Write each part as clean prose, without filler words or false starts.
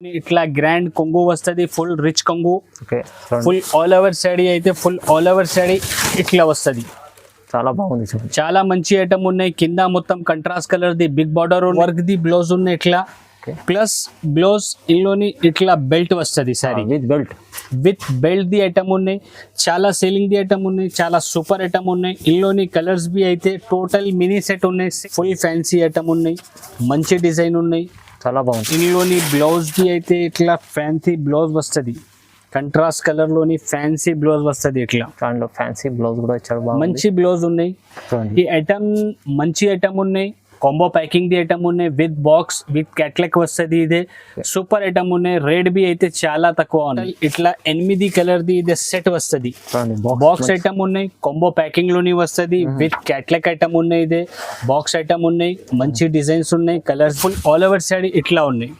ఇట్లా గ్రాండ్ కొంగు వస్తుంది, ఫుల్ రిచ్ కొంగు. Okay, full all over saree అయితే ఫుల్ ఆల్ ఓవర్ సాడీ ఇట్లా వస్తుంది. చాలా బాగుంది చూడండి. చాలా మంచి ఐటమ్ ఉన్నాయి. కింద మొత్తం కంట్రాస్ట్ కలర్ ది బిగ్ బార్డర్ వర్క్ ది బ్లౌజ్ ఉన్నాయి ఇట్లా. ప్లస్ బ్లౌజ్ ఇందులోని ఇట్లా బెల్ట్ వస్తుంది. సారీ విత్ బెల్ట్ ది ఐటమ్ ఉన్నాయి. చాలా సేలింగ్ ది ఐటమ్ ఉన్నాయి. చాలా సూపర్ ఐటమ్ ఉన్నాయి. ఇందులోని కలర్స్ బి అయితే టోటల్ మినీ సెట్ ఉన్నాయి. ఫుల్ ఫ్యాన్సీ ఐటమ్ ఉన్నాయి. మంచి డిజైన్ ఉన్నాయి. చాలా బాగుంది. ఇందులోని బ్లౌజ్ కి అయితే ఇట్లా ఫ్యాన్సీ బ్లౌజ్ వస్తుంది. కంట్రాస్ట్ కలర్ లోని ఫ్యాన్సీ బ్లౌజ్ వస్తుంది. ఇట్లా దాంట్లో ఫ్యాన్సీ బ్లౌజ్ కూడా ఇచ్చారు. మంచి బ్లౌజ్ ఉన్నాయి. ఈ ఐటమ్ మంచి ఐటమ్ ఉన్నాయి. కాంబో ప్యాకింగ్ ది ఐటమ్ ఉన్నాయి. విత్ బాక్స్ విత్ క్యాట్లాగ్ వస్తుంది. ఇదే సూపర్ ఐటమ్ ఉన్నాయి. రేట్ బి అయితే చాలా తక్కువ ఉన్నాయి. ఇట్లా 8 కలర్ ది ఇదే సెట్ వస్తుంది. బాక్స్ ఐటమ్ ఉన్నాయి. కాంబో ప్యాకింగ్ లోని వస్తుంది. విత్ క్యాట్లాగ్ ఐటమ్ ఉన్నాయి. ఇదే బాక్స్ ఐటమ్ ఉన్నాయి. మంచి డిజైన్స్ ఉన్నాయి. కలర్ఫుల్ ఆల్ ఓవర్ సైడ్ ఇట్లా ఉన్నాయి.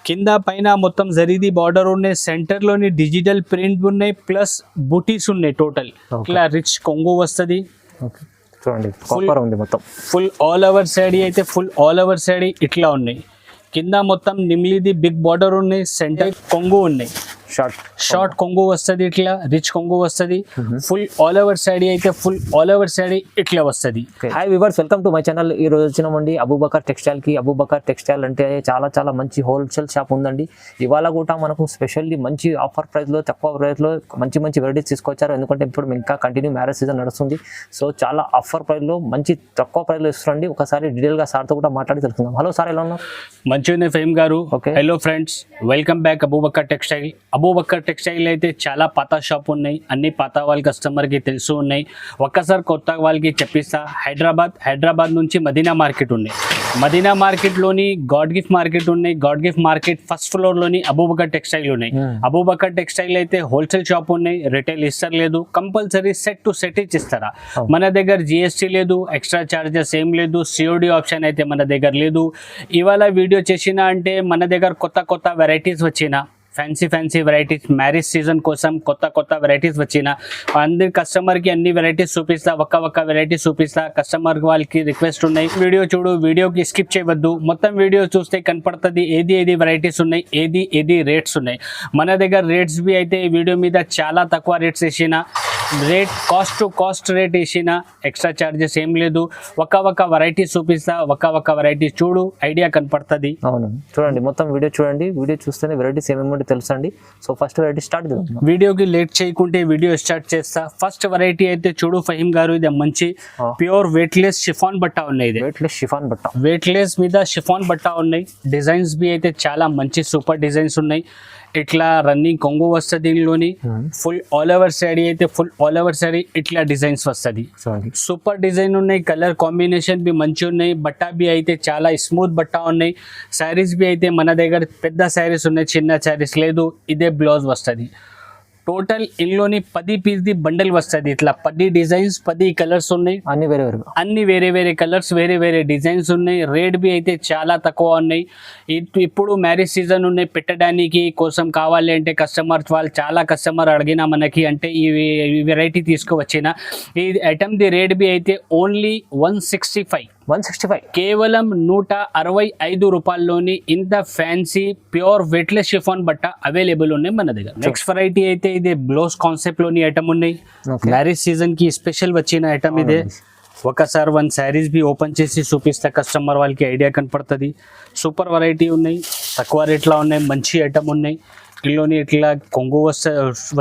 కింద పైన మొత్తం జరీది బార్డర్ ఉన్నాయి. సెంటర్ లోని డిజిటల్ ప్రింట్ ఉన్నాయి. ప్లస్ బూటీస్ ఉన్నాయి. టోటల్ ఇట్లా రిచ్ కొంగు వస్తుంది. చూడండి, కాపర్ ఉంది మొత్తం. ఫుల్ ఆల్ ఓవర్ సైడ్ అయితే ఫుల్ ఆల్ ఓవర్ సైడ్ ఇట్లా ఉన్నాయి. కింద మొత్తం నిమ్లిది బిగ్ బార్డర్ ఉన్నాయి. సెంటర్ కొంగు ఉన్నాయి. షార్ట్ కొంగు వస్తుంది. ఇట్లా రిచ్ కొంగు వస్తుంది. ఫుల్ ఆల్ ఓవర్ సైడ్ అయితే ఫుల్ ఆల్ ఓవర్ సైడ్ ఇట్లా వస్తుంది. Hi viewers, welcome to my channel. ఈ రోజు వచ్చినామండి అబూబకర్ టెక్స్టైల్ కి. అబూబకర్ టెక్స్టైల్ అంటే చాలా మంచి హోల్సేల్ షాప్ ఉందండి. ఇవాళ కూడా మనకు స్పెషల్లీ మంచి ఆఫర్ ప్రైస్ లో, తక్కువ ప్రైస్ లో మంచి వెరైటీస్ తీసుకొచ్చారు. ఎందుకంటే ఇప్పుడు ఇంకా కంటిన్యూ మ్యారేజ్ సీజన్ నడుస్తుంది. సో చాలా ఆఫర్ ప్రైస్ లో మంచి తక్కువ ప్రైస్ లో ఇస్తారండి. ఒకసారి డీటెయిల్ గా సార్ తో కూడా మాట్లాడి తెలుసుకుందాం. హలో సార్, ఎలా ఉన్నారు? మంచిగా ఫేమ్ గారు. Hello friends, welcome back Abu Bakr textile. Abu Bakr textile అయితే చాలా పాత షాప్ ఉన్నాయి. అన్ని పాత వాళ్ళ కస్టమర్కి తెలుసు ఉన్నాయి. ఒక్కసారి కొత్త వాళ్ళకి చెప్పిస్తా. హైదరాబాద్ నుంచి మదీనా మార్కెట్ ఉన్నాయి. మదీనా మార్కెట్లోని గాడ్ గిఫ్ట్ మార్కెట్ ఉన్నాయి. గాడ్ గిఫ్ట్ మార్కెట్ ఫస్ట్ ఫ్లోర్లోని అబూబకర్ టెక్స్టైల్ ఉన్నాయి. అబూబకర్ టెక్స్టైల్ అయితే హోల్సేల్ షాప్ ఉన్నాయి. రిటైల్ ఇస్తారు లేదు. కంపల్సరీ సెట్ టు సెట్ ఇచ్చిస్తారా. మన దగ్గర జిఎస్టీ లేదు, ఎక్స్ట్రా చార్జెస్ ఏం లేదు. సిఓడి ఆప్షన్ అయితే మన దగ్గర లేదు. ఇవాళ వీడియో చేసినా అంటే మన దగ్గర కొత్త వెరైటీస్ వచ్చిన ఫ్యాన్సీ వెరైటీస్ మ్యారేజ్ సీజన్ కోసం కొత్త వెరైటీస్ వచ్చిన అందరి కస్టమర్కి అన్ని వెరైటీస్ చూపిస్తా. ఒక్క వెరైటీస్ చూపిస్తా. కస్టమర్ వాళ్ళకి రిక్వెస్ట్ ఉన్నాయి, వీడియో చూడు, వీడియోకి స్కిప్ చేయవద్దు. మొత్తం వీడియో చూస్తే కనపడుతుంది ఏది వెరైటీస్ ఉన్నాయి, ఏది రేట్స్ ఉన్నాయి. మన దగ్గర రేట్స్ బి అయితే వీడియో మీద చాలా తక్కువ రేట్స్ వేసిన. Rate cost to cost rate వేసిన. ఎక్స్ట్రా చార్జెస్ ఏం లేదు. ఒక్క వెరైటీస్ చూపిస్తా. ఒక్క వెరైటీస్ చూడు, ఐడియా కనపడుతుంది. అవును, చూడండి, మొత్తం వీడియో చూడండి. వీడియో చూస్తేనే వెరైటీస్ ఏమేమి తెలుసండి. సో ఫస్ట్ వెరైటీ స్టార్ట్ చేద్దాం. వీడియోకి లేట్ చేయకుంటే వీడియో స్టార్ట్ చేస్తా. ఫస్ట్ వెరైటీ అయితే చూడు ఫహీం గారు, ఇది మంచి ప్యూర్ వెయిట్లెస్ షిఫాన్ బట్ట ఉన్నాయి. ఇది వెయిట్లెస్ మీద షిఫాన్ బట్ట ఉన్నాయి. డిజైన్స్ బి అయితే చాలా మంచి సూపర్ డిజైన్స్ ఉన్నాయి. ఇట్లా రన్నింగ్ కొంగు వస్తుంది. దీనిలోని ఫుల్ ఆల్ ఓవర్ సాడీ అయితే ఫుల్ ఆల్ ఓవర్ సాడీ ఇట్లా డిజైన్స్ వస్తుంది. సూపర్ డిజైన్ ఉన్నాయి. కలర్ కాంబినేషన్ బి మంచి ఉన్నాయి. బట్ట బి అయితే చాలా స్మూత్ బట్ట ఉన్నాయి. శారీస్ బి అయితే మన దగ్గర పెద్ద శారీస్ ఉన్నాయి, చిన్న శారీస్ లేదు. ఇదే బ్లౌజ్ వస్తుంది. టోటల్ ఇందులోని 10 పీస్ ది బండల్ వస్తుంది. ఇట్లా 10 డిజైన్స్ 10 కలర్స్ ఉన్నాయి. అన్ని వేరే కలర్స్ వేరే డిజైన్స్ ఉన్నాయి. రేట్ బి అయితే చాలా తక్కువ ఉన్నాయి. ఇప్పుడు మ్యారేజ్ సీజన్ ఉన్నాయి, పెట్టడానికి కోసం కావాలి అంటే చాలా కస్టమర్ అడిగిన మనకి అంటే ఈ వెరైటీ తీసుకువచ్చిన. ఈ ఐటమ్ ది రేట్ బి అయితే ఓన్లీ 165 కేవలం 165 రూపాయల్లోని ఇంత ఫ్యాన్సీ ప్యూర్ వెయిట్లెస్ షిఫాన్ బట్ట అవైలబుల్ ఉన్నాయి మన దగ్గర. నెక్స్ట్ వెరైటీ అయితే ఇది బ్లౌజ్ కాన్సెప్ట్ లోని ఐటమ్ ఉన్నాయి. మ్యారేజ్ సీజన్ కి స్పెషల్ వచ్చిన ఐటమ్ ఇదే. ఒకసారి 1 శారీస్ బి ఓపెన్ చేసి చూపిస్తే కస్టమర్ వాళ్ళకి ఐడియా కనపడుతుంది. సూపర్ వెరైటీ ఉన్నాయి. తక్కువ రేట్లో ఉన్నాయి. మంచి ఐటమ్ ఉన్నాయి. ఇందులోని ఇట్లా కొంగు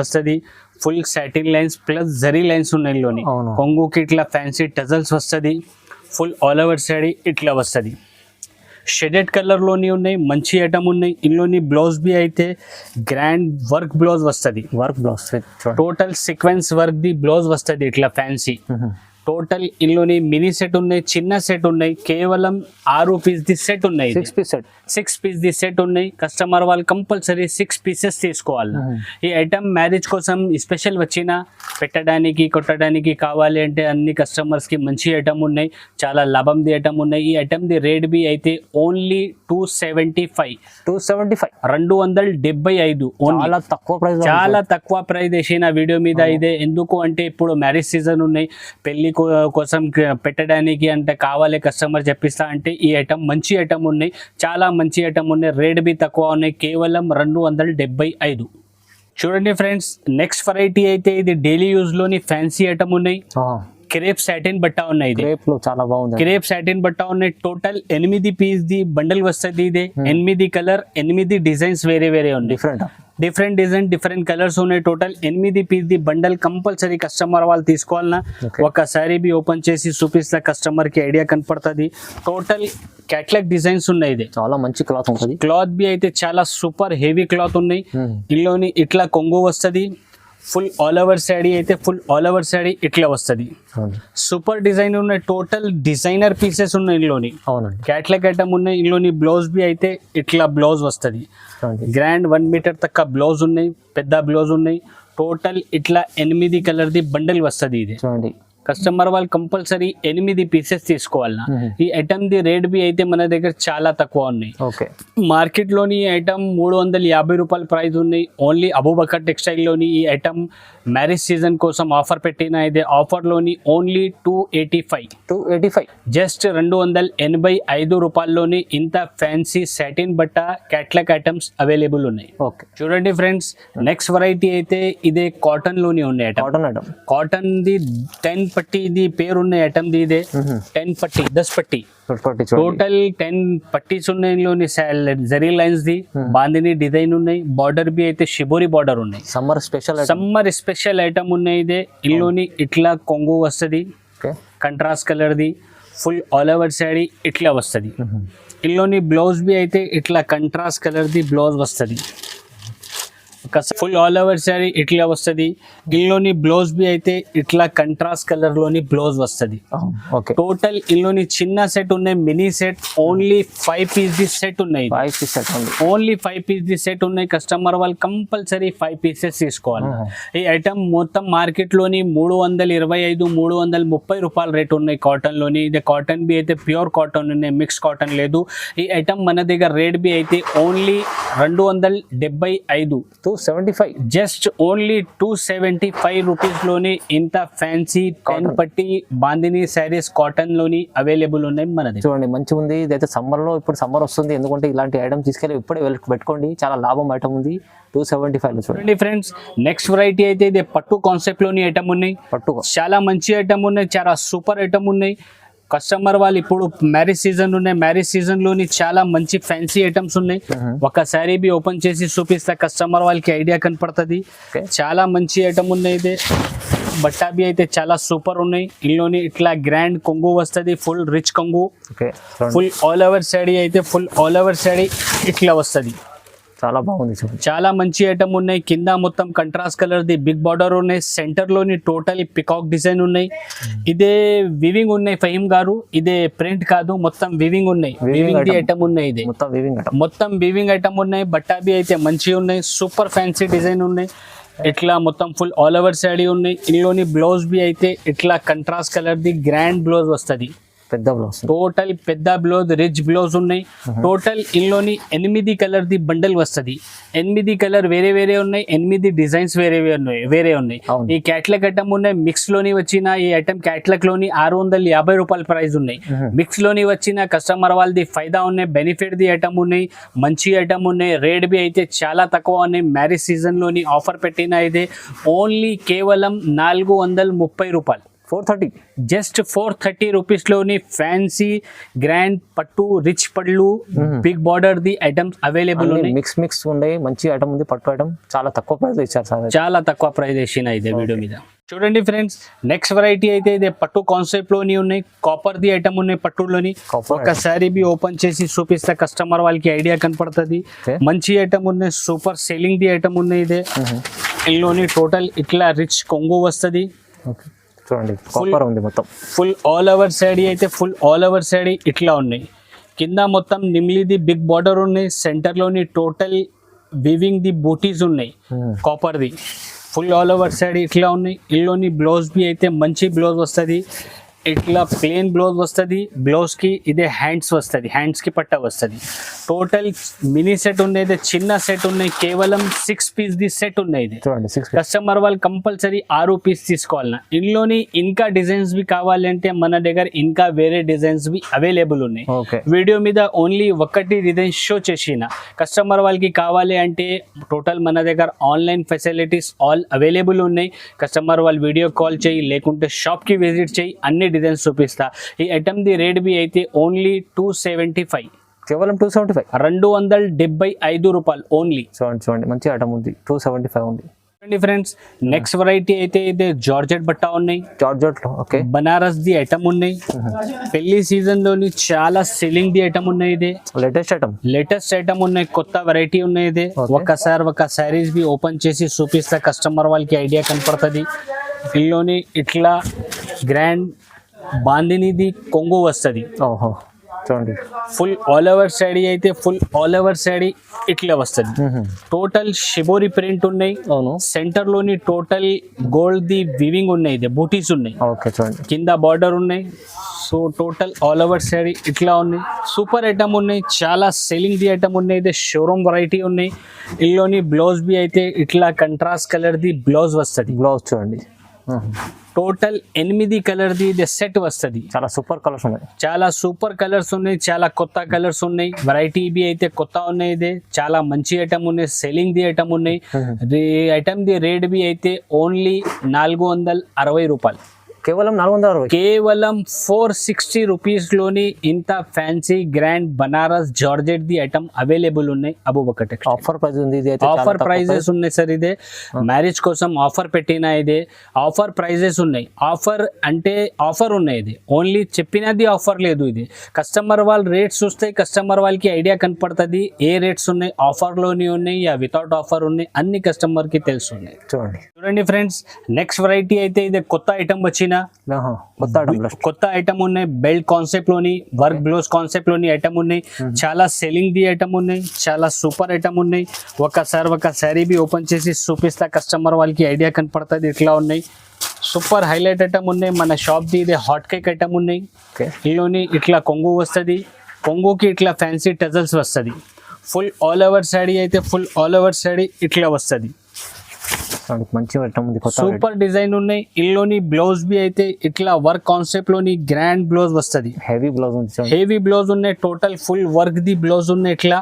వస్తుంది. Full satin lines plus zari lines ఉన్నాయి. ఇందులోని కొంగుకి ఇట్లా ఫ్యాన్సీ టజల్స్ వస్తుంది. ఫుల్ ఆల్ ఓవర్ సైడ్ ఇట్లా వస్తుంది. షెడెడ్ కలర్లోని ఉన్నాయి. మంచి ఐటమ్ ఉన్నాయి. ఇందులోని బ్లౌజ్ బి అయితే గ్రాండ్ వర్క్ బ్లౌజ్ వస్తుంది. టోటల్ సీక్వెన్స్ వర్క్ ది బ్లౌజ్ వస్తుంది. ఇట్లా ఫ్యాన్సీ టోటల్ ఇందులోని మినీ సెట్ ఉన్నాయి, చిన్న సెట్ ఉన్నాయి. కేవలం 6 పీస్ ది సెట్ ఉన్నాయి. 6 పీస్ ది సెట్ ఉన్నాయి. కస్టమర్ వాళ్ళు కంపల్సరీ 6 పీసెస్ తీసుకోవాలి. ఈ ఐటమ్ మ్యారేజ్ కోసం స్పెషల్ వచ్చిన పెట్టడానికి కొట్టడానికి కావాలి అంటే అన్ని కస్టమర్స్ కి మంచి ఐటమ్ ఉన్నాయి. చాలా లాభం ది ఐటమ్ ఉన్నాయి. ఈ ఐటమ్ ది రేట్ బి అయితే ఓన్లీ 275 275 చాలా తక్కువ ప్రైస్ వేసిన వీడియో మీద ఇదే. ఎందుకు అంటే ఇప్పుడు మ్యారేజ్ సీజన్ ఉన్నాయి, పెళ్లి కోసం పెట్టడానికి అంటే కావాలి కస్టమర్ చెప్పిస్తా అంటే ఈ ఐటమ్ మంచి ఐటమ్ ఉన్నాయి, చాలా మంచి ఐటమ్ ఉన్నాయి, రేట్ బి తక్కువ ఉన్నాయి, కేవలం 275. చూడండి ఫ్రెండ్స్, నెక్స్ట్ వెరైటీ అయితే ఇది డైలీ యూజ్ లోని ఫ్యాన్సీ ఐటమ్ ఉన్నాయి. క్రేప్ సాటిన్ బట్ట ఉన్నాయి, క్రేప్ లో చాలా బాగుంది. క్రేప్ సాటిన్ బట్ట ఉన్నాయి. టోటల్ 8 పీస్ ది బండల్ వస్తుంది. ఇది 8 కలర్ 8 డిజైన్స్ వేరే వేరే ఉన్నాయి, డిఫరెంట్ డిజైన్ డిఫరెంట్ కలర్స్ ఉన్నాయి. టోటల్ 8 పీస్ ది బండల్ కంపల్సరీ కస్టమర్ వాళ్ళు తీసుకోవాలన్నా ఒకసారి బి ఓపెన్ చేసి చూపిస్తా, కస్టమర్ కి ఐడియా కనపడుతుంది. టోటల్ క్యాట్లాగ్ డిజైన్స్ ఉన్నాయి. ఇది చాలా మంచి క్లాత్ ఉంటుంది. క్లాత్ బి అయితే చాలా సూపర్ హెవీ క్లాత్ ఉన్నాయి. ఇందులోని ఇట్లా కొంగు వస్తుంది, ఫుల్ ఆల్ ఓవర్ శాడీ అయితే ఫుల్ ఆల్ ఓవర్ శాడీ ఇట్లా వస్తుంది. సూపర్ డిజైన్ ఉన్నాయి, టోటల్ డిజైనర్ పీసెస్ ఉన్నాయి ఇందులోని. క్యాట్లాగ్ ఐటమ్ ఉన్నాయి. ఇందులోని బ్లౌజ్ బి అయితే ఇట్లా బ్లౌజ్ వస్తుంది. గ్రాండ్ 1 మీటర్ తక్క బ్లౌజ్ ఉన్నాయి, పెద్ద బ్లౌజ్ ఉన్నాయి. టోటల్ ఇట్లా 8 కలర్ ది బండల్ వస్తుంది. ఇది చూడండి, కస్టమర్ వాళ్ళు కంపల్సరీ 8 పీసెస్ తీసుకోవాలన్నా. ఈ ఐటమ్ ది రేట్ బి అయితే మన దగ్గర చాలా తక్కువ ఉన్నాయి. మార్కెట్ లోని ఈ ఐటమ్ 350 రూపాయల ప్రైస్ ఉన్నాయి. ఓన్లీ అబూబకర్ టెక్స్టైల్ లోని ఈ ఐటమ్ మ్యారేజ్ సీజన్ కోసం ఆఫర్ పెట్టిన. ఇది ఆఫర్ లోని ఓన్లీ 285 జస్ట్ 285 రూపాయల్లోని ఇంత ఫ్యాన్సీ సాటిన్ బట్ట క్యాట్లాగ్ ఐటమ్స్ అవైలబుల్ ఉన్నాయి. చూడండి ఫ్రెండ్స్, నెక్స్ట్ వెరైటీ అయితే ఇదే కాటన్ లోని ఉన్నాయి. కాటన్ ది 10 పట్టి ఇది పేరు ఉన్న ఐటమ్ ది. ఇదే 10 పట్టి 10 పట్టి టోటల్ 10 పట్టీస్ ఉన్నాయి. ఇందులోని zari lines the bandhani design ఉన్నాయి. బార్డర్ బి అయితే షిబోరి బార్డర్ ఉన్నాయి. సమ్మర్ స్పెషల్ ఐటమ్ ఉన్నాయి. ఇదే ఇందులోని ఇట్లా కొంగు వస్తుంది, contrast colour the full all over sari ఇట్లా వస్తుంది. ఇందులోని బ్లౌజ్ బి అయితే ఇట్లా కంట్రాస్ట్ కలర్ ది బ్లౌజ్ వస్తుంది. ఫుల్ ఆల్ ఓవర్ శారీ ఇట్లా వస్తుంది. ఇందులోని బ్లౌజ్ బి అయితే ఇట్లా కంట్రాస్ట్ కలర్ లోని బ్లౌజ్ వస్తుంది. టోటల్ ఇందులోని చిన్న సెట్ ఉన్నాయి, mini set only 5 piece the set ఉన్నాయి. ఓన్లీ 5 పీస్ ది సెట్ ఉన్నాయి. కస్టమర్ వాళ్ళు కంపల్సరీ 5 పీసెస్ తీసుకోవాలి. ఈ ఐటమ్ మొత్తం మార్కెట్ లోని 325 330 రూపాయల రేట్ ఉన్నాయి కాటన్ లోని. ఇది కాటన్ బి అయితే ప్యూర్ కాటన్ ఉన్నాయి, మిక్స్ కాటన్ లేదు. ఈ ఐటమ్ మన దగ్గర రేట్ బి అయితే ఓన్లీ 275 275 జస్ట్ ఓన్లీ 275 రూపీస్ లోని ఇంత ఫ్యాన్సీ 10 పట్టి బాందిని శారీస్ కాటన్ లోని అవైలబుల్ ఉన్నాయి మన దగ్గర. చూడండి మంచిగా ఉంది. ఇదైతే సమ్మర్ లో, ఇప్పుడు సమ్మర్ వస్తుంది, ఎందుకంటే ఇలాంటి ఐటమ్ తీసుకెళ్ళి ఇప్పుడే పెట్టుకోండి, చాలా లాభం ఐటమ్ ఉంది. 275 లో చూడండి ఫ్రెండ్స్. నెక్స్ట్ వెరైటీ అయితే ఇది పట్టు కాన్సెప్ట్ లోని ఐటమ్ ఉన్నాయి. పట్టు చాలా మంచి ఐటమ్ ఉన్నాయి, చాలా సూపర్ ఐటమ్ ఉన్నాయి. కస్టమర్ వాళ్ళు ఇప్పుడు మ్యారేజ్ సీజన్ ఉన్నాయి, మ్యారేజ్ సీజన్ లోని చాలా మంచి ఫ్యాన్సీ ఐటమ్స్ ఉన్నాయి. ఒకసారి బి ఓపెన్ చేసి చూపిస్తా, కస్టమర్ వాళ్ళకి ఐడియా కనపడుతుంది. చాలా మంచి ఐటమ్ ఉన్నాయి. ఇది బట్టా బి అయితే చాలా సూపర్ ఉన్నాయి. ఇందులోని ఇట్లా గ్రాండ్ కొంగు వస్తుంది, ఫుల్ రిచ్ కొంగు. ఫుల్ ఆల్ ఓవర్ శాడీ అయితే ఫుల్ ఆల్ ఓవర్ శాడీ ఇట్లా వస్తుంది. చాలా బాగుంది, చాలా మంచి ఐటమ్ ఉన్నాయి. కింద మొత్తం కంట్రాస్ట్ కలర్ ది బిగ్ బార్డర్ ఉన్నాయి. సెంటర్ లోని టోటల్ పికాక్ డిజైన్ ఉన్నాయి. ఇదే వివింగ్ ఉన్నాయి ఫహీం గారు, ఇదే ప్రింట్ కాదు, మొత్తం వివింగ్ ఉన్నాయి. వివింగ్ ది ఐటమ్ ఉన్నాయి. ఇది మొత్తం వివింగ్ ఐటమ్ ఉన్నాయి. బట్టా బి అయితే మంచి ఉన్నాయి, సూపర్ ఫ్యాన్సీ డిజైన్ ఉన్నాయి. ఇట్లా మొత్తం ఫుల్ ఆల్ ఓవర్ శాడీ ఉన్నాయి. ఇందులోని బ్లౌజ్ బి అయితే ఇట్లా contrast colour the grand blouse వస్తుంది. పెద్ద బ్లౌజ్, టోటల్ పెద్ద బ్లౌజ్, రిచ్ బ్లౌజ్ ఉన్నాయి. టోటల్ ఇందులోని 8 కలర్ ది బండల్ వస్తుంది. 8 కలర్ వేరే వేరే ఉన్నాయి, 8 డిజైన్స్ వేరే ఉన్నాయి. ఈ క్యాట్లాగ్ ఐటమ్ ఉన్నాయి. మిక్స్ లోని వచ్చిన ఈ ఐటమ్ క్యాట్లాగ్ లోని 650 రూపాయల ప్రైస్ ఉన్నాయి. మిక్స్ లోని వచ్చిన కస్టమర్ వాళ్ళది ఫైదా ఉన్నాయి, బెనిఫిట్ ది ఐటమ్ ఉన్నాయి, మంచి ఐటమ్ ఉన్నాయి. రేట్ బి అయితే చాలా తక్కువ ఉన్నాయి. మ్యారేజ్ సీజన్ లోని ఆఫర్ పెట్టిన ఇది ఓన్లీ కేవలం 430 రూపాయలు. 430 జస్ట్ 430 రూపీస్ లోని ఫ్యాన్సీ గ్రాండ్ పట్టు రిచ్ పళ్ళు బిగ్ బార్డర్ ది ఐటమ్స్ అవైలబుల్ ఉన్నాయి. మిక్స్ ఉన్నాయి, మంచి ఐటమ్ ఉంది. పట్టు ఐటమ్ చాలా తక్కువ ప్రైస్ ఇచ్చారు సార్, చాలా తక్కువ ప్రైస్ వేసిన ఇదే వీడియో మీద. చూడండి ఫ్రెండ్స్, నెక్స్ట్ వెరైటీ అయితే ఇదే పట్టు కాన్సెప్ట్ లోని ఉన్నాయి. కాపర్ ది ఐటమ్ ఉన్నాయి పట్టులోని. ఒకసారి బి ఓపెన్ చేసి చూపిస్తే కస్టమర్ వాళ్ళకి ఐడియా కనపడుతుంది. మంచి ఐటమ్ ఉన్నాయి, సూపర్ సెల్లింగ్ ది ఐటమ్ ఉన్నాయి. ఇదే ఇందులోని టోటల్ ఇట్లా రిచ్ కొంగు వస్తుంది. చూడండి కాపర్ ఉంది మొత్తం. ఫుల్ ఆల్ ఓవర్ శాడీ అయితే ఫుల్ ఆల్ ఓవర్ శాడీ ఇట్లా ఉన్నాయి. కింద మొత్తం నిమ్లిది బిగ్ బార్డర్ ఉన్నాయి. సెంటర్ లోని టోటల్ వివింగ్ ది బూటీస్ ఉన్నాయి copper the. Full all over sari ఇట్లా ఉన్నాయి. ఇందులోని బ్లౌజ్ బి అయితే మంచి బ్లౌజ్ వస్తుంది. ఇట్లా ప్లేన్ బ్లౌజ్ వస్తుంది, బ్లౌజ్ కి ఇదే హ్యాండ్స్ వస్తుంది, హ్యాండ్స్ కి పట్ట వస్తుంది. టోటల్ మినీ సెట్ ఉన్నది, చిన్న సెట్ ఉన్నాయి, కేవలం 6 పీస్ ది సెట్ ఉన్నాయి. చూడండి 6 కస్టమర్ వాళ్ళు కంపల్సరీ 6 పీస్ తీసుకోవాలన్నా. ఇందులోని ఇంకా డిజైన్స్ బి కావాలంటే మన దగ్గర ఇంకా వేరే డిజైన్స్ బి అవైలబుల్ ఉన్నాయి. ఓకే వీడియో మీద ఓన్లీ ఒకటి డిజైన్ షో చేసిన. కస్టమర్ వాళ్ళకి కావాలి అంటే టోటల్ మన దగ్గర ఆన్లైన్ ఫెసిలిటీస్ ఆల్ అవైలబుల్ ఉన్నాయి. కస్టమర్ వాళ్ళు వీడియో కాల్ చేయి లేకుంటే షాప్ కి విజిట్ చేయి, అన్ని డిజైన్స్ చూపిస్తా. ఈ ఐటమ్ ది రేట్ బి అయితే ఓన్లీ 275, కేవలం 275, 275 రూపాయలు ఓన్లీ. చూడండి మంచి ఐటమ్ ఉంది, 275 ఉంది. ఫ్రెండ్స్ నెక్స్ట్ వెరైటీ అయితే ఇదే జార్జెట్ బట్ట ఉన్నాయి, జార్జెట్ లో. ఓకే బనారస్ ది ఐటమ్ ఉన్నాయి. పెళ్లి సీజన్ లోని చాలా సెల్లింగ్ ది ఐటమ్ ఉన్నాయి. ఇది లేటెస్ట్ ఐటమ్ ఉన్నాయి, కొత్త వెరైటీ ఉన్నాయి. ఇది ఒకసారి ఒక సారీస్ బి ఓపెన్ చేసి చూపిస్తా, కస్టమర్ వాళ్ళకి ఐడియా కనపడుతుంది. ఇందులోని ఇట్లా గ్రాండ్ బాందినిది కొంగు వస్తుంది. ఓహో చూడండి, ఫుల్ ఆల్ ఓవర్ సాడీ అయితే ఫుల్ ఆల్ ఓవర్ సాడీ ఇట్లా వస్తుంది. టోటల్ షిబోరి ప్రింట్ ఉన్నాయి. అవును, సెంటర్ లోని టోటల్ గోల్డ్ ది వివింగ్ ఉన్నాయి, ఇది బూటీస్ ఉన్నాయి. ఓకే చూడండి, కింద బార్డర్ ఉన్నాయి. So total all over saree ఇట్లా ఉన్నాయి. సూపర్ ఐటమ్ ఉన్నాయి, చాలా సెల్లింగ్ ది ఐటమ్ ఉన్నాయి. ఇది షోరూమ్ వెరైటీ ఉన్నాయి. ఇందులోని బ్లౌజ్ బి అయితే ఇట్లా కంట్రాస్ట్ కలర్ ది బ్లౌజ్ వస్తుంది. బ్లౌజ్ చూడండి, టోటల్ 8 కలర్ ది ఇది సెట్ వస్తుంది. చాలా సూపర్ కలర్స్ ఉన్నాయి, చాలా సూపర్ కలర్స్ ఉన్నాయి, చాలా కొత్త కలర్స్ ఉన్నాయి. వెరైటీ బి అయితే కొత్త ఉన్నాయి. ఇది చాలా మంచి ఐటమ్ ఉన్నాయి, సెల్లింగ్ ది ఐటమ్ ఉన్నాయి. ఐటమ్ ది రేట్ బి అయితే ఓన్లీ 460 రూపాయలు, కేవలం 460, కేవలం 460 రూపీస్ లోని ఇంత fancy grand Banaras georgette the item available ఉన్నాయి. అబూబకర్ టెక్స్టైల్ ఆఫర్ ప్రైస్ ఉంది. ఇది ఆఫర్ ప్రైజెస్ ఉన్నాయి సార్. ఇదే మ్యారేజ్ కోసం ఆఫర్ పెట్టిన, ఇదే ఆఫర్ ప్రైజెస్ ఉన్నాయి. ఆఫర్ అంటే ఆఫర్ ఉన్నాయి, ఇది ఓన్లీ చెప్పినది ఆఫర్ లేదు. ఇది కస్టమర్ వాళ్ళు రేట్స్ చూస్తే కస్టమర్ వాళ్ళకి ఐడియా కనపడుతుంది ఏ రేట్స్ ఉన్నాయి, ఆఫర్ లోని ఉన్నాయి యా వితౌట్ ఆఫర్ ఉన్నాయి, అన్ని కస్టమర్ కి తెలుసు ఉన్నాయి. చూడండి ఫ్రెండ్స్, నెక్స్ట్ వెరైటీ అయితే ఇది కొత్త ఐటమ్ వచ్చిన కొత్త ఐటమ్ ఉన్నాయి. బెల్ట్ కాన్సెప్ట్ లోని, వర్క్ బ్లౌజ్ కాన్సెప్ట్ లోని ఐటమ్ ఉన్నాయి. చాలా సెల్లింగ్ ది ఐటమ్ ఉన్నాయి, చాలా సూపర్ ఐటమ్ ఉన్నాయి. ఒకసారి ఒక శారీ బి ఓపెన్ చేసి చూపిస్తా, కస్టమర్ వాళ్ళకి ఐడియా కనపడుతుంది ఇట్లా ఉన్నాయి. సూపర్ హైలైట్ ఐటమ్ ఉన్నాయి. మన షాప్ ది ఇది హాట్ కేక్ ఐటమ్ ఉన్నాయి. ఇందులోని ఇట్లా కొంగు వస్తుంది, కొంగుకి ఇట్లా ఫ్యాన్సీ టజల్స్ వస్తుంది. ఫుల్ ఆల్ ఓవర్ శారీ అయితే ఫుల్ ఆల్ ఓవర్ శారీ ఇట్లా వస్తుంది. మంచి ఐటమ్ ఉంది, సూపర్ డిజైన్ ఉన్నాయి. ఇందులోని బ్లౌజ్ బి అయితే ఇట్లా వర్క్ కాన్సెప్ట్ లోని గ్రాండ్ బ్లౌజ్ వస్తుంది. హెవీ బ్లౌజ్ ఉంది, హెవీ బ్లౌజ్ ఉన్నాయి. టోటల్ ఫుల్ వర్క్ ది బ్లౌజ్ ఉన్నాయి ఇట్లా.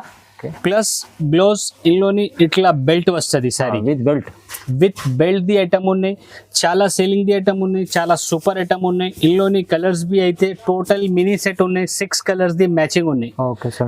ప్లస్ బ్లౌజ్ ఇందులోని ఇట్లా బెల్ట్ వస్తుంది. సారీ విత్ బెల్ట్ ది ఐటమ్ ఉన్నాయి. చాలా సేలింగ్ ది ఐటమ్ ఉన్నాయి, చాలా సూపర్ ఐటమ్ ఉన్నాయి. ఇందులోని కలర్స్ బి అయితే టోటల్ మినీ సెట్ ఉన్నాయి. 6 కలర్స్ ది మ్యాచింగ్ ఉన్నాయి.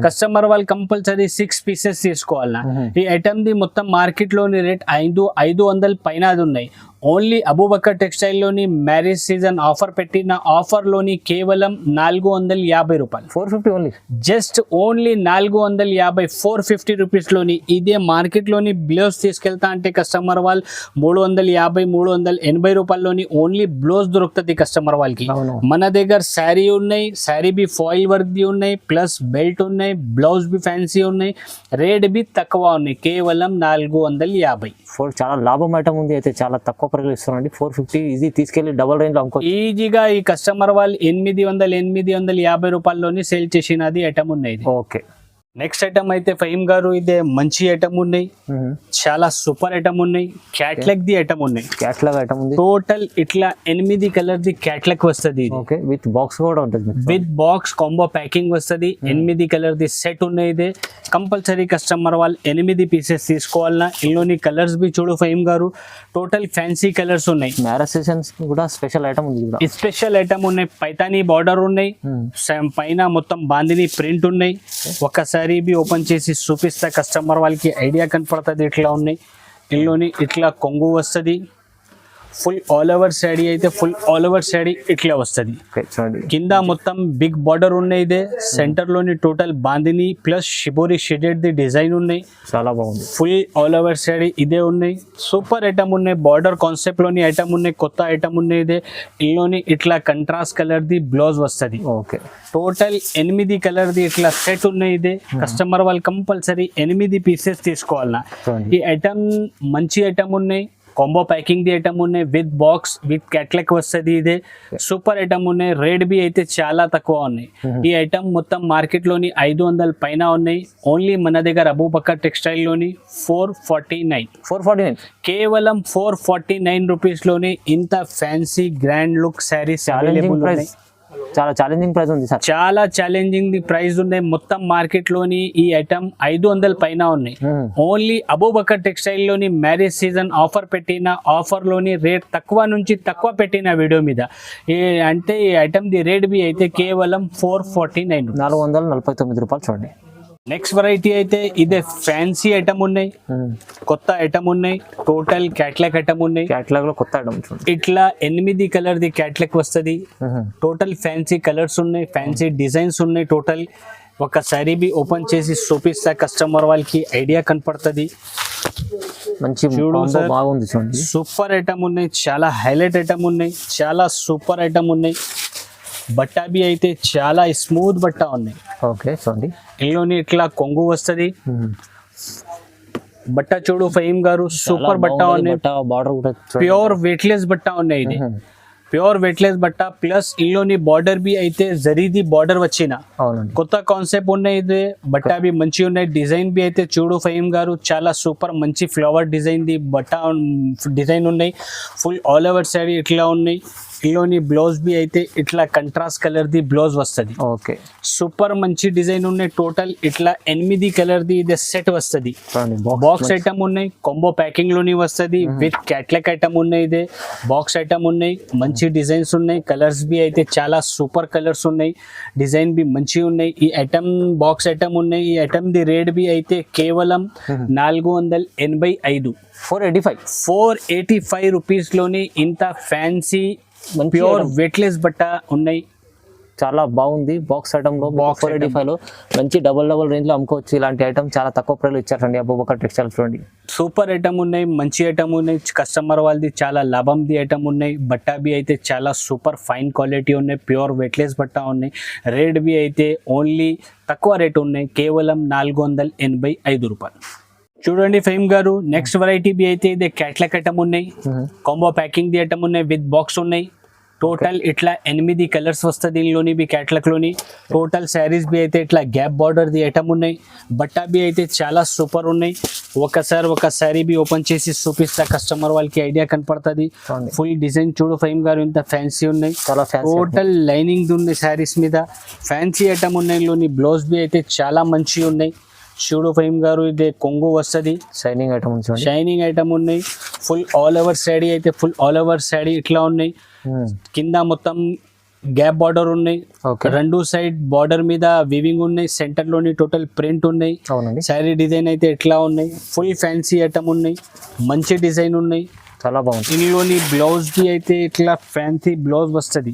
కస్టమర్ వాళ్ళు కంపల్సరీ 6 పీసెస్ తీసుకోవాలన్నా. ఈ ఐటమ్ ది మొత్తం మార్కెట్ లోని రేట్ 500 పైన ఉన్నాయి. ఓన్లీ అబూబకర్ టెక్స్టైల్ లోని మ్యారేజ్ సీజన్ ఆఫర్ పెట్టిన ఆఫర్ లోని కేవలం 450 రూపాయలు, 450 ఓన్లీ, జస్ట్ ఓన్లీ 450, 450 రూపీస్ లోని. ఇదే మార్కెట్ లోని బ్లౌజ్ తీసుకెళ్తా అంటే కస్టమర్ వాళ్ళు 350, 380 రూపాయల్లోని ఓన్లీ బ్లౌజ్ దొరుకుతుంది కస్టమర్ వాళ్ళకి. మన దగ్గర శారీ ఉన్నాయి, శారీ బి ఫాయిల్ వర్క్ ది ఉన్నాయి, ప్లస్ బెల్ట్ ఉన్నాయి, బ్లౌజ్ బి ఫ్యాన్సీ ఉన్నాయి. రేట్ బి తక్కువ ఉన్నాయి, కేవలం 450. చాలా లాభం ఐటమ్ ఉంది, అయితే చాలా తక్కువ ప్రైస్ ఇస్తున్నాండి. 450 ఈజీ తీసుకెళ్లి డబల్ రేంజ్ లో అమ్ముకో ఈజీగా. ఈ కస్టమర్ వాళ్ళు 850 రూపాయల్లోని సేల్ చేసినది ఐటమ్ ఉన్నాయి. ఓకే, నెక్స్ట్ ఐటమ్ అయితే ఫహీమ్ గారు ఇదే మంచి ఐటమ్ ఉన్నాయి, చాలా సూపర్ ఐటమ్ ఉన్నాయి. క్యాట్లాగ్ ది ఐటమ్ ఉన్నాయి. క్యాట్లాగ్ ఐటమ్ ఉంది. టోటల్ ఇట్లా 8 కలర్ ది క్యాట్లాగ్ వస్తుంది. విత్ బాక్స్ కూడా ఉంటుంది, విత్ బాక్స్ కాంబో ప్యాకింగ్ వస్తుంది. 8 కలర్ ది సెట్ ఉన్నాయి. ఇది కంపల్సరీ కస్టమర్ వాళ్ళు 8 పీసెస్ తీసుకోవాలన్నా. ఇందులోని కలర్స్ బి చూడు ఫహీమ్ గారు, టోటల్ ఫ్యాన్సీ కలర్స్ ఉన్నాయి. మ్యారేజ్ సీజన్స్ కూడా స్పెషల్ ఐటమ్ ఉంది, స్పెషల్ ఐటమ్ ఉన్నాయి. పైతానీ బార్డర్ ఉన్నాయి, పైన మొత్తం బాందిని ప్రింట్ ఉన్నాయి. ఒకసారి బి ఓపెన్ చేసి చూపిస్తా, కస్టమర్ వాళ్ళకి ఐడియా కనపడుతుంది ఇట్లా ఉన్నాయి. ఇందులోని ఇట్లా కొంగు వస్తుంది. ఫుల్ ఆల్ ఓవర్ శారీ అయితే ఫుల్ ఆల్ ఓవర్ శారీ ఇట్లా వస్తుంది. కింద మొత్తం బిగ్ బార్డర్ ఉన్నాయి. ఇదే సెంటర్ లోని total bandhani plus shibori shaded the design ఉన్నాయి. చాలా బాగుంది. ఫుల్ ఆల్ ఓవర్ శారీ ఇదే ఉన్నాయి. సూపర్ ఐటమ్ ఉన్నాయి. బార్డర్ కాన్సెప్ట్ లోని ఐటమ్ ఉన్నాయి, కొత్త ఐటమ్ ఉన్నాయి. ఇదే ఇందులోని ఇట్లా కంట్రాస్ట్ కలర్ ది బ్లౌజ్ వస్తుంది. ఓకే, టోటల్ 8 కలర్ ది ఇట్లా సెట్ ఉన్నాయి. ఇదే కస్టమర్ వాళ్ళు కంపల్సరీ 8 పీసెస్ తీసుకోవాలన్నా. ఈ ఐటమ్ మంచి ఐటమ్ ఉన్నాయి, కాంబో ప్యాకింగ్ ది ఐటమ్ ఉన్నాయి, విత్ బాక్స్ విత్ క్యాట్లాగ్ వస్తుంది. ఇదే సూపర్ ఐటమ్ ఉన్నాయి. రేట్ బి అయితే చాలా తక్కువ ఉన్నాయి. ఈ ఐటమ్ మొత్తం మార్కెట్ లోని 500 పైన ఉన్నాయి. ఓన్లీ మన దగ్గర అబూబకర్ టెక్స్టైల్ లోని 449 కేవలం 449 రూపీస్ లోని ఇంత fancy grand look saris available ఉన్నాయి. చాలా ఛాలెంజింగ్ ప్రైస్ ఉంది సార్. చాలా ఛాలెంజింగ్ ది ప్రైస్ ఉన్నాయి. మొత్తం మార్కెట్ లోని ఈ ఐటమ్ 500 పైన ఉన్నాయి. ఓన్లీ అబూబకర్ టెక్స్టైల్ లోని మ్యారేజ్ సీజన్ ఆఫర్ పెట్టిన ఆఫర్ లోని రేట్ తక్కువ నుంచి తక్కువ పెట్టిన వీడియో మీద అంటే ఈ ఐటమ్ ది రేట్ బి అయితే కేవలం 449 449 రూపాయలు. చూడండి నెక్స్ట్ వెరైటీ అయితే ఇదే ఫ్యాన్సీ ఐటమ్ ఉన్నాయి, కొత్త ఐటమ్ ఉన్నాయి, టోటల్ క్యాట్లాగ్ ఐటమ్ ఉన్నాయి. క్యాట్లాగ్ లో కొత్త ఐటమ్ చూడండి. ఇట్లా 8 కలర్ ది క్యాట్లాగ్ వస్తుంది. టోటల్ ఫ్యాన్సీ కలర్స్ ఉన్నాయి, ఫ్యాన్సీ డిజైన్స్ ఉన్నాయి. టోటల్ ఒకసారి బి ఓపెన్ చేసి చూపిస్తా కస్టమర్ వాళ్ళకి ఐడియా కనపడుతుంది. మంచి combo బాగుంది చూడండి. సూపర్ ఐటమ్ ఉన్నాయి, చాలా హైలైట్ ఐటమ్ ఉన్నాయి, చాలా సూపర్ ఐటమ్ ఉన్నాయి. బట్ట బి అయితే చాలా స్మూత్ బట్ట ఉన్నాయి. ఓకే చూడండి. ఇందులోని ఇట్లా కొంగు వస్తుంది. బట్ట చూడు ఫహీమ్ గారు, సూపర్ బట్ట ఉన్నాయి. బార్డర్ కూడా ప్యూర్ వెయిట్లెస్ బట్ట ఉన్నాయి. ఇది ప్యూర్ వెయిట్లెస్ బట్ట ప్లస్ ఇందులోని బార్డర్ బి అయితే జరీది బార్డర్ వచ్చిన కొత్త కాన్సెప్ట్ ఉన్నాయి. ఇది బట్ట బి మంచి ఉన్నాయి. డిజైన్ బి అయితే చూడు ఫహీమ్ గారు, చాలా సూపర్ మంచి ఫ్లవర్ డిజైన్ ది బట్ట డిజైన్ ఉన్నాయి. ఫుల్ ఆల్ ఓవర్ సైడ్ ఇట్లా ఉన్నాయి. ఇందులోని బ్లౌజ్ బి అయితే ఇట్లా కంట్రాస్ట్ కలర్ ది బ్లౌజ్ వస్తుంది. ఓకే సూపర్ మంచి డిజైన్ ఉన్నాయి. టోటల్ ఇట్లా 8 కలర్ ది ఇది సెట్ వస్తుంది. బాక్స్ ఐటమ్ ఉన్నాయి, కాంబో ప్యాకింగ్ లోని వస్తుంది. విత్ క్యాట్లాగ్ ఐటమ్ ఉన్నాయి. ఇదే బాక్స్ ఐటమ్ ఉన్నాయి, మంచి డిజైన్స్ ఉన్నాయి. కలర్స్ బి అయితే చాలా సూపర్ కలర్స్ ఉన్నాయి. డిజైన్ బి మంచి ఉన్నాయి. ఈ ఐటమ్ బాక్స్ ఐటమ్ ఉన్నాయి. ఈ ఐటమ్ ది రేట్ బి అయితే కేవలం 485 రూపీస్ లోని ఇంత ఫ్యాన్సీ ప్యూర్ వెయిట్లెస్ బట్ట ఉన్నాయి. చాలా బాగుంది. బాక్స్ ఐటమ్ లో 485 లో మంచి డబుల్ రేంజ్ లో అమ్ముకోవచ్చు. ఇలాంటి ఐటమ్ చాలా తక్కువ ప్రైస్ లో ఇచ్చారండి అబూబకర్ టెక్స్టైల్. చూడండి సూపర్ ఐటమ్ ఉన్నాయి, మంచి ఐటమ్ ఉన్నాయి. కస్టమర్ వాళ్ళది చాలా లాభం ది ఐటమ్ ఉన్నాయి. బట్ట బి అయితే చాలా సూపర్ ఫైన్ క్వాలిటీ ఉన్నాయి. ప్యూర్ వెయిట్లెస్ బట్ట ఉన్నాయి. రేట్ బి అయితే ఓన్లీ తక్కువ రేట్ ఉన్నాయి, కేవలం 485 రూపాయలు. చూడండి ఫహీమ్ గారు, నెక్స్ట్ వెరైటీ బి అయితే ఇదే క్యాట్లాగ్ ఐటమ్ ఉన్నాయి, కాంబో ప్యాకింగ్ ది ఐటమ్ ఉన్నాయి, విత్ బాక్స్ ఉన్నాయి. టోటల్ ఇట్లా 8 కలర్స్ వస్తుంది దీనిలోని బి క్యాట్లాగ్ లోని. టోటల్ శారీస్ బి అయితే ఇట్లా గ్యాప్ బార్డర్ ది ఐటమ్ ఉన్నాయి. బట్ట బి అయితే చాలా సూపర్ ఉన్నాయి. ఒక శారీ బి ఓపెన్ చేసి చూపిస్తా కస్టమర్ వాళ్ళకి ఐడియా కనపడుతుంది. ఫుల్ డిజైన్ చూడు ఫహీమ్ గారు, ఇంత ఫ్యాన్సీ ఉన్నాయి. టోటల్ లైనింగ్ ఉన్నాయి శారీస్ మీద. ఫ్యాన్సీ ఐటమ్ ఉన్నాయి. లోని బ్లౌజ్ బి అయితే చాలా మంచి ఉన్నాయి. చూడు ఫహీమ్ గారు, ఇది కొంగు వస్తుంది. షైనింగ్ ఐటమ్ ఉన్నాయి. ఫుల్ ఆల్ ఓవర్ శారీ అయితే ఫుల్ ఆల్ ఓవర్ శారీ ఇట్లా ఉన్నాయి. కింద మొత్తం గ్యాప్ బార్డర్ ఉన్నాయి. రెండు సైడ్ బార్డర్ మీద వివింగ్ ఉన్నాయి. సెంటర్ లోని టోటల్ ప్రింట్ ఉన్నాయి. శారీ డిజైన్ అయితే ఇట్లా ఉన్నాయి. ఫుల్ ఫ్యాన్సీ ఐటమ్ ఉన్నాయి, మంచి డిజైన్ ఉన్నాయి. చాలా బాగుంది. ఇందులోని బ్లౌజ్ కి అయితే ఇట్లా ఫ్యాన్సీ బ్లౌజ్ వస్తుంది.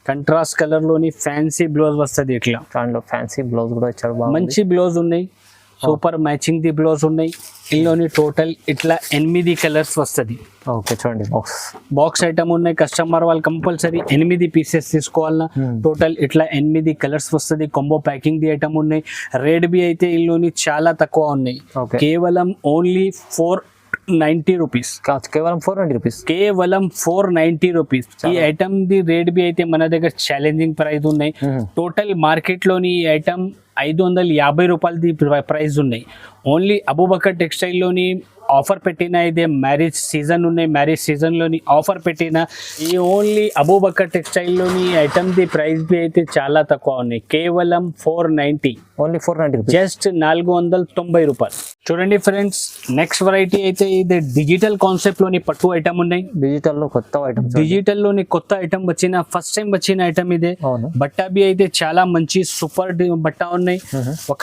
కంట్రాస్ట్ కలర్ లోని ఫ్యాన్సీ బ్లౌజ్ వస్తుంది. ఇట్లా ఫ్యాన్సీ బ్లౌజ్ కూడా ఇచ్చారు. మంచి బ్లౌజ్ ఉన్నాయి. సూపర్ మ్యాచింగ్ ది బ్లౌజ్ ఉన్నాయి. ఇందులోని టోటల్ ఇట్లా 8 కలర్స్ వస్తుంది. ఓకే చూడండి, బాక్స్ ఐటమ్ ఉన్నాయి. కస్టమర్ వాళ్ళు కంపల్సరీ 8 పీసెస్ తీసుకోవాలన్నా. టోటల్ ఇట్లా 8 కలర్స్ వస్తుంది. కాంబో ప్యాకింగ్ ది ఐటమ్ ఉన్నాయి. రేట్ బి అయితే ఇందులోని చాలా తక్కువ ఉన్నాయి, కేవలం ఓన్లీ 490 రూపీస్. కేవలం 490 రూపీస్. ఈ ఐటమ్ ది రేట్ బి అయితే మన దగ్గర ఛాలెంజింగ్ ప్రైస్ ఉన్నాయి. టోటల్ మార్కెట్ లోని ఈ ఐటమ్ 550 రూపాయలది ప్రైస్ ఉన్నాయి. ఓన్లీ అబూబకర్ టెక్స్టైల్ లోని ఆఫర్ పెట్టిన ఇదే మ్యారేజ్ సీజన్ ఉన్నాయి. మ్యారేజ్ సీజన్ లోని ఆఫర్ పెట్టిన ఈ ఓన్లీ అబూబకర్ టెక్స్టైల్ లోని ఐటమ్ ది ప్రైస్ బి అయితే చాలా తక్కువ ఉన్నాయి, కేవలం 490. ఓన్లీ 490, జస్ట్ 490 రూపాయలు. చూడండి ఫ్రెండ్స్, నెక్స్ట్ వెరైటీ అయితే ఇది డిజిటల్ కాన్సెప్ట్ లోని పట్టు ఐటమ్ ఉన్నాయి. డిజిటల్ లోని కొత్త ఐటమ్ వచ్చిన ఫస్ట్ టైం వచ్చిన ఐటమ్ ఇదే. బట్ట బి అయితే చాలా మంచి సూపర్ బట్ట ఉన్నాయి. ఒక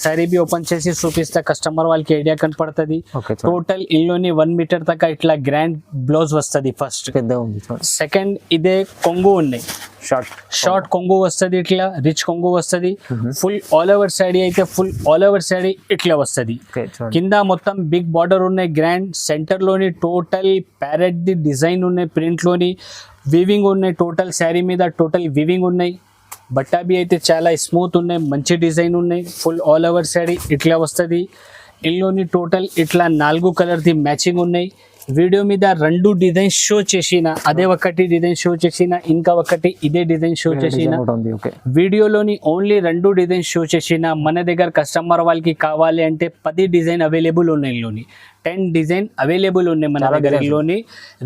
సారీ బి ఓపెన్ చేసి చూపిస్తా కస్టమర్ వాళ్ళకి ఐడియా కనపడుతుంది. టోటల్ ఇందులోని 1 మీటర్ దాకా ఇట్లా గ్రాండ్ బ్లౌజ్ వస్తుంది. ఫస్ట్ సెకండ్ ఇదే కొంగు ఉన్నాయి. షార్ట్ కొంగు వస్తుంది. ఇట్లా రిచ్ కొంగు వస్తుంది. ఫుల్ ఆల్ ఓవర్ సాడీ అయితే ఫుల్ ఆల్ ఓవర్ సాడీ ఇట్లా వస్తుంది. కింద మొత్తం బిగ్ బార్డర్ ఉన్నాయి. గ్రాండ్ సెంటర్ లోని టోటల్ ప్యారెట్ ది డిజైన్ ఉన్నాయి. ప్రింట్ లోని వీవింగ్ ఉన్నాయి. టోటల్ శారీ మీద టోటల్ వీవింగ్ ఉన్నాయి. బట్టా బి అయితే చాలా స్మూత్ ఉన్నాయి, మంచి డిజైన్ ఉన్నాయి. ఫుల్ ఆల్ ఓవర్ సాడీ ఇట్లా వస్తుంది. ఇందులోని టోటల్ ఇట్లా 4 కలర్ ది మ్యాచింగ్ ఉన్నాయి. వీడియో మీద 2 డిజైన్ షో చేసిన, అదే ఒకటి డిజైన్ షో చేసిన, ఇంకా ఒకటి ఇదే డిజైన్ షో చేసిన, ఓకే వీడియోలోని ఓన్లీ 2 డిజైన్ షో చేసిన, మన దగ్గర కస్టమర్ వాళ్ళకి కావాలి అంటే 10 డిజైన్ అవైలబుల్ ఉన్నాయి. ఇందులోని 10 డిజైన్ అవైలబుల్ ఉన్నాయి మన దగ్గర. ఇందులోని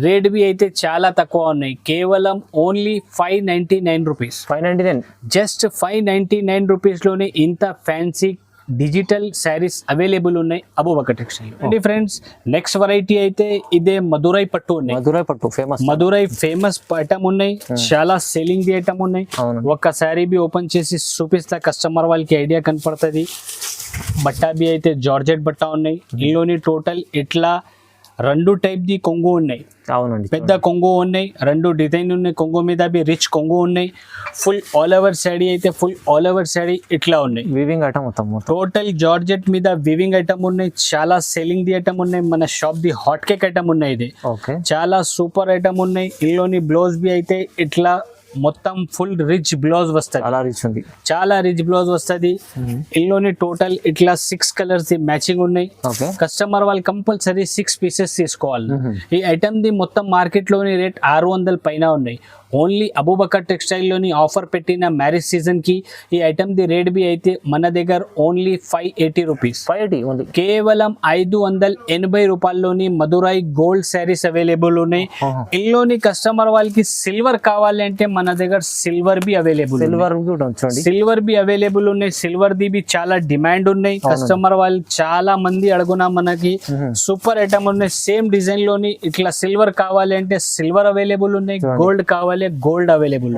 రేట్ బి అయితే చాలా తక్కువ ఉన్నాయి, కేవలం ఓన్లీ 599 రూపీస్. 599 జస్ట్ 599 రూపీస్లోనే ఇంత ఫ్యాన్సీ డిజిటల్ శారీస్ అవైలబుల్ ఉన్నాయి అబూబకర్ టెక్స్టైల్. అండి ఫ్రెండ్స్, నెక్స్ట్ వెరైటీ అయితే ఇదే మధురై పట్టు ఉన్నాయి. మధురై పట్టు మధురై ఫేమస్ ఐటమ్ ఉన్నాయి, చాలా సేలింగ్ ది ఐటమ్ ఉన్నాయి. ఒక శారీ బి ఓపెన్ చేసి చూపిస్తా, కస్టమర్ వాళ్ళకి ఐడియా కనపడుతుంది. బట్టా బి అయితే జార్జెట్ బట్టా ఉన్నాయి. ఇందులోని టోటల్ ఇట్లా 2 టైప్ ది కొంగు ఉన్నాయి. అవునండి, పెద్ద కొంగు ఉన్నాయి, 2 డిజైన్ ఉన్నాయి. కొంగు మీద బి రిచ్ కొంగు ఉన్నాయి. ఫుల్ ఆల్ ఓవర్ శారీ అయితే ఫుల్ ఆల్ ఓవర్ శారీ ఇట్లా ఉన్నాయి. వివింగ్ ఐటమ్ మొత్తం టోటల్ జార్జెట్ మీద వివింగ్ ఐటమ్ ఉన్నాయి. చాలా సేలింగ్ ది ఐటమ్ ఉన్నాయి. మన shop the hot cake item ఉన్నాయి. ఇది ఓకే, చాలా సూపర్ ఐటమ్ ఉన్నాయి. ఇందులోని బ్లౌజ్ బి అయితే ఇట్లా మొత్తం ఫుల్ రిచ్ బ్లౌజ్ వస్తుంది. చాలా రిచ్ ఉంది, చాలా రిచ్ బ్లౌజ్ వస్తుంది. ఇందులోని టోటల్ ఇట్లా 6 కలర్స్ ది మ్యాచింగ్ ఉన్నాయి. కస్టమర్ వాళ్ళు కంపల్సరీ 6 పీసెస్ తీసుకోవాలి. ఈ ఐటమ్ ది మొత్తం మార్కెట్ లోని రేట్ 600 పైన ఉన్నాయి. ఓన్లీ అబూబకర్ టెక్స్టైల్ లోని ఆఫర్ పెట్టిన మ్యారేజ్ సీజన్ కి ఈ ఐటమ్ ది రేట్ బి అయితే మన దగ్గర ఓన్లీ 580 రూపీస్. కేవలం 580 రూపాయల్లోని మధురై గోల్డ్ శారీస్ అవైలబుల్ ఉన్నాయి. ఇందులోని కస్టమర్ వాళ్ళకి సిల్వర్ కావాలి అంటే మన దగ్గర silver be available, silver be available ఉన్నాయి. సిల్వర్ ది బి చాలా డిమాండ్ ఉన్నాయి. కస్టమర్ వాళ్ళు చాలా మంది అడుగునా మనకి సూపర్ ఐటమ్ ఉన్నాయి. సేమ్ డిజైన్ లోని ఇట్లా సిల్వర్ కావాలి అంటే సిల్వర్ అవైలబుల్ ఉన్నాయి. గోల్డ్ కావాలి గోల్డ్ అవైలబుల్.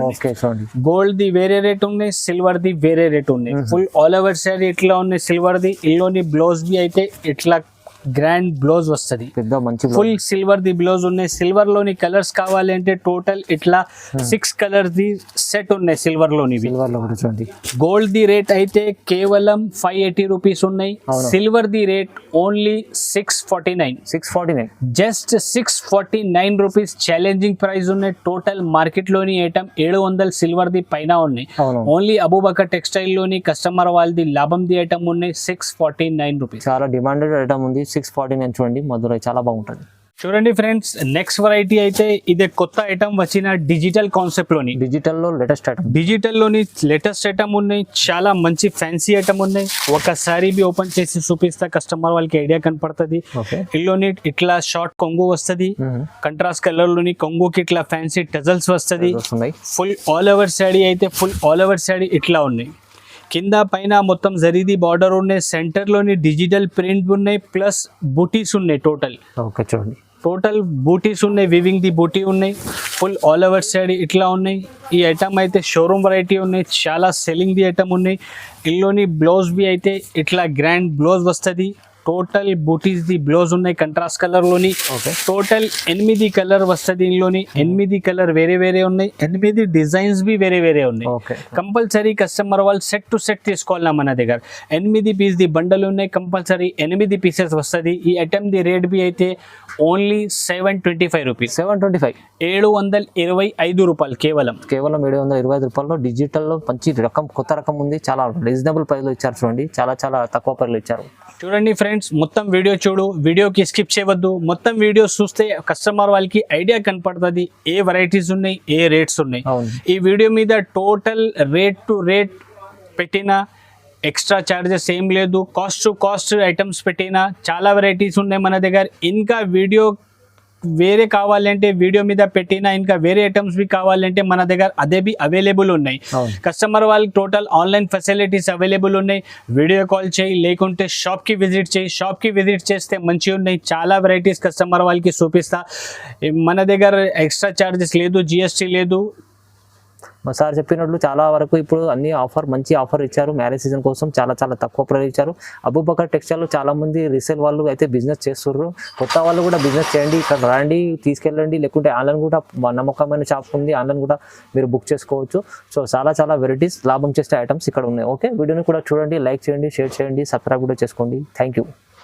గోల్డ్ ది వేరే రేట్ ఉన్నాయి, సిల్వర్ ది వేరే రేట్ ఉన్నాయి. ఫుల్ ఆల్ ఓవర్ శారీ ఇట్లా ఉన్నాయి సిల్వర్ ది. ఇందులోని బ్లౌజ్ బి అయితే ఇట్లా గ్రాండ్ బ్లౌజ్ వస్తుంది, ఫుల్ సిల్వర్ ది బ్లౌజ్ ఉన్నాయి. సిల్వర్ లోని కలర్స్ కావాలి అంటే టోటల్ ఇట్లా 6 కలర్స్ ది సెట్ ఉన్నాయి సిల్వర్ లోని. గోల్డ్ ది రేట్ అయితే కేవలం 580 రూపీస్ ఉన్నాయి. Silver the rate only 649. Just 649 rupees challenging price ఉన్నాయి. టోటల్ మార్కెట్ లోని ఐటమ్ 700 సిల్వర్ ది పైన ఉన్నాయి. ఓన్లీ అబూబకర్ టెక్స్టైల్ లోని కస్టమర్ వాళ్ళది లాభం ది ఐటమ్ ఉన్నాయి 649 రూపీస్. చాలా డిమాండెడ్ ఐటమ్ ఉంది. 649 చూడండి, మధురై చాలా బాగుంటుంది. చూడండి ఫ్రెండ్స్, నెక్స్ట్ వెరైటీ అయితే ఇదే కొత్త ఐటమ్ వచ్చిన డిజిటల్ కాన్సెప్ట్ లోని. డిజిటల్లో లేటెస్ట్ ఐటమ్, డిజిటల్ లోని లేటెస్ట్ ఐటమ్ ఉన్నాయి. చాలా మంచి ఫ్యాన్సీ ఐటమ్ ఉన్నాయి. ఒకసారి బి ఓపెన్ చేసి చూపిస్తా, కస్టమర్ వాళ్ళకి ఐడియా కనపడుతుంది. ఇందులోని ఇట్లా షార్ట్ కొంగు వస్తుంది. కంట్రాస్ట్ కలర్ లోని కొంగుకి ఇట్లా ఫ్యాన్సీ టజల్స్ వస్తుంది. ఫుల్ ఆల్ ఓవర్ శారీ అయితే ఫుల్ ఆల్ ఓవర్ శారీ ఇట్లా ఉన్నాయి. కింద పైన మొత్తం జరీది బార్డర్ ఉన్నాయి. సెంటర్ లోని డిజిటల్ ప్రింట్ ఉన్నాయి, ప్లస్ బూటీస్ ఉన్నాయి. టోటల్ బూటీస్ ఉన్నాయి, వివింగ్ ది బూటీ ఉన్నాయి. ఫుల్ ఆల్ ఓవర్ సైడ్ ఇట్లా ఉన్నాయి. ఈ ఐటమ్ అయితే షోరూమ్ వెరైటీ ఉన్నాయి, చాలా సెల్లింగ్ ది ఐటమ్ ఉన్నాయి. ఇందులోని బ్లౌజ్ బి అయితే ఇట్లా గ్రాండ్ బ్లౌజ్ వస్తుంది. టోటల్ బూటీస్ ది బ్లౌజ్ ఉన్నాయి కంట్రాస్ట్ కలర్ లోని. టోటల్ 8 కలర్ వస్తుంది. ఇందులోని 8 కలర్ వేరే వేరే ఉన్నాయి. 8 డిజైన్స్ బి వేరే వేరే ఉన్నాయి. కంపల్సరీ కస్టమర్ వాళ్ళు సెట్ టు సెట్ తీసుకోవాలి మన దగ్గర. 8 పీస్ ది బండల్ ఉన్నాయి. కంపల్సరీ 8 పీసెస్ వస్తుంది. ఈ ఐటమ్ ది రేట్ బి అయితే ఓన్లీ 725 రూపీస్. 725 రూపాయలు కేవలం 725 రూపాయల్లో డిజిటల్లో మంచి రకం, కొత్త రకం ఉంది. చాలా రీజనబుల్ ప్రైస్ లో ఇచ్చారు చూడండి, చాలా తక్కువ ప్రైస్ లో ఇచ్చారు. చూడండి ఫ్రెండ్స్, మొత్తం వీడియో చూడు, వీడియోకి స్కిప్ చేయవద్దు. మొత్తం వీడియో చూస్తే కస్టమర్ వాళ్ళకి ఐడియా కనపడుతుంది ఏ వెరైటీస్ ఉన్నాయి, ఏ రేట్స్ ఉన్నాయి. ఈ వీడియో మీద టోటల్ రేట్ టు రేట్ పెట్టిన, ఎక్స్ట్రా చార్జెస్ ఏం లేదు. కాస్ట్ టు కాస్ట్ ఐటమ్స్ పెట్టిన, చాలా వెరైటీస్ ఉన్నాయి మన దగ్గర. ఇంకా వీడియో వేరే కావాలంటే వీడియో మీద పెట్టినా, ఇంకా వేరే ఐటమ్స్ బి కావాలంటే మన దగ్గర అదే బి అవైలబుల్ ఉన్నాయి. కస్టమర్ వాళ్ళకి టోటల్ ఆన్లైన్ ఫెసిలిటీస్ అవైలబుల్ ఉన్నాయి. వీడియో కాల్ చేయి, లేకుంటే షాప్కి విజిట్ చేయి. షాప్కి విజిట్ చేస్తే మంచిగా ఉన్నాయి. చాలా వెరైటీస్ కస్టమర్ వాళ్ళకి చూపిస్తా. మన దగ్గర ఎక్స్ట్రా చార్జెస్ లేదు, జిఎస్టీ లేదు. మా సార్ చెప్పినట్లు చాలా వరకు ఇప్పుడు అన్ని మంచి ఆఫర్ ఇచ్చారు. మ్యారేజ్ సీజన్ కోసం చాలా తక్కువ ప్రైస్ ఇచ్చారు. అబూబకర్ టెక్స్టైల్ చాలా మంది రీసేల్ వాళ్ళు అయితే బిజినెస్ చేస్తున్నారు. కొత్త వాళ్ళు కూడా బిజినెస్ చేయండి, ఇక్కడ రండి, తీసుకెళ్ళండి. లేకుంటే ఆన్లైన్ కూడా నమ్మకమైన షాప్ ఉంది, ఆన్లైన్ కూడా మీరు బుక్ చేసుకోవచ్చు. సో చాలా వెరైటీస్ లాభం చేసే ఐటమ్స్ ఇక్కడ ఉన్నాయి. ఓకే, వీడియోని కూడా చూడండి, లైక్ చేయండి, షేర్ చేయండి, సబ్స్క్రైబ్ కూడా చేసుకోండి. Thank you.